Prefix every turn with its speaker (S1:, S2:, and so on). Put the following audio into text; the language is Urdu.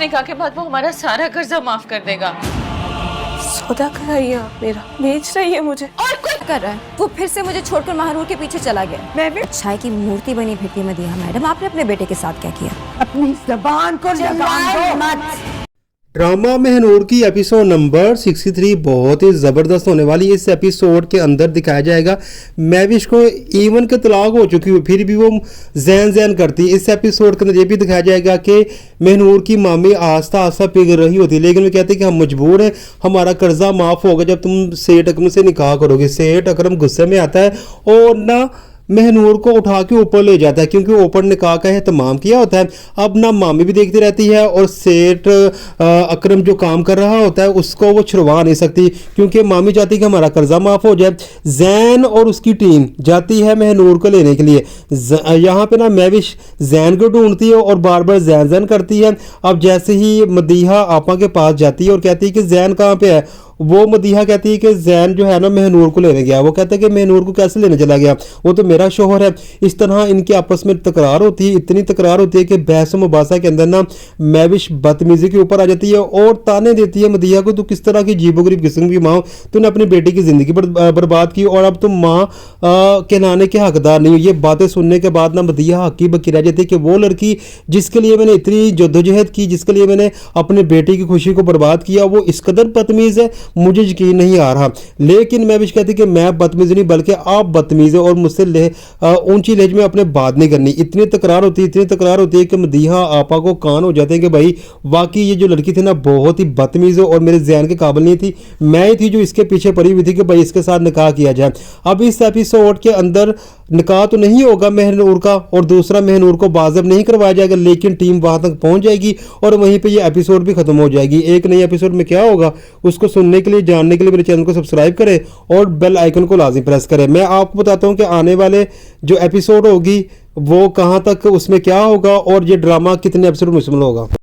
S1: نکاح کے بعد وہ ہمارا سارا قرضہ معاف کر دے گا.
S2: سودا کرائیے آپ میرا, بیچ رہی ہے مجھے.
S3: اور کوئی کر رہا ہے, وہ پھر سے مجھے چھوڑ کر مہرور کے پیچھے چلا گیا.
S2: میں بھی
S3: چائے کی مورتی بنی پھرتی مدیحہ میڈم, آپ نے اپنے بیٹے کے ساتھ کیا کیا؟
S2: اپنی زبان کو لگام دو
S3: مت.
S4: ڈرامہ مہنور کی ایپیسوڈ نمبر 63 بہت ہی زبردست ہونے والی. اس ایپیسوڈ کے اندر دکھایا جائے گا مہوش کو ایون کے طلاق ہو چکی پھر بھی وہ زین کرتی. اس ایپیسوڈ کے اندر یہ بھی دکھایا جائے گا کہ مہنور کی مامی آہستہ آہستہ پگھل رہی ہوتی ہے, لیکن وہ کہتے ہیں کہ ہم مجبور ہیں, ہمارا قرضہ معاف ہوگا جب تم سیٹھ اکرم سے نکاح کرو گے. سیٹھ اکرم غصے میں آتا ہے اور نہ مہنور کو اٹھا کے اوپر لے جاتا ہے کیونکہ اوپر نکاح کا اہتمام کیا ہوتا ہے. اب نہ مامی بھی دیکھتی رہتی ہے اور سیٹھ اکرم جو کام کر رہا ہوتا ہے اس کو وہ چھڑوا نہیں سکتی کیونکہ مامی چاہتی ہے کہ ہمارا قرضہ معاف ہو جائے. زین اور اس کی ٹیم جاتی ہے مہنور کو لینے کے لیے. یہاں پہ نا مہوش زین کو ڈھونڈتی ہے اور بار بار زین کرتی ہے. اب جیسے ہی مدیحہ آپا کے پاس جاتی ہے اور کہتی ہے کہ زین کہاں پہ ہے, وہ مدیحہ کہتی ہے کہ زین جو ہے نا مہنور کو لینے گیا. وہ کہتا ہے کہ مہنور کو کیسے لینے چلا گیا, وہ تو میرا شوہر ہے. اس طرح ان کے آپس میں تکرار ہوتی ہے, اتنی تکرار ہوتی ہے کہ بحث و مباحثہ کے اندر نا مہوش بدتمیزی کے اوپر آ جاتی ہے اور تانے دیتی ہے مدیحہ کو, تو کس طرح کی عجیب و غریب قسم کی ماں, تو نے اپنی بیٹی کی زندگی برباد کی اور اب تم ماں کہلانے کے حقدار نہیں ہو. یہ باتیں سننے کے بعد نا مدیحہ ہکی بکی رہ جاتی ہے کہ وہ لڑکی جس کے لیے میں نے اتنی جدوجہد کی, جس کے لیے میں نے اپنے بیٹی کی خوشی کو برباد کیا, وہ اس قدر بدتمیز ہے مجھے یقین نہیں آ رہا. لیکن میں بھی کہتی کہ میں بدتمیز نہیں بلکہ آپ بدتمیز ہیں اور مجھ سے اونچی لہجے میں اپنے بات نہیں کرنی. اتنی تکرار ہوتی ہے کہ مدیحہ آپا کو کان ہو جاتے ہیں کہ بھائی واقعی یہ جو لڑکی تھی نا بہت ہی بدتمیز ہے اور میرے ذہن کے قابل نہیں تھی, میں ہی تھی جو اس کے پیچھے پڑی ہوئی تھی کہ بھائی اس کے ساتھ نکاح کیا جائے. اب اس ایپیسوڈ کے اندر نکاح تو نہیں ہوگا مہنور کا اور دوسرا مہنور کو باضابط نہیں کروایا جائے گا, لیکن ٹیم وہاں تک پہنچ جائے گی اور وہیں پہ یہ ایپیسوڈ بھی ختم ہو جائے گی. ایک نئی ایپیسوڈ میں کیا ہوگا اس کو سننے کے لیے, جاننے کے لیے میرے چینل کو سبسکرائب کریں اور بیل آئیکن کو لازمی پریس کریں. میں آپ کو بتاتا ہوں کہ آنے والے جو ایپیسوڈ ہوگی وہ کہاں تک اس میں کیا ہوگا اور یہ ڈرامہ کتنے ایپیسوڈ مشتمل ہوگا.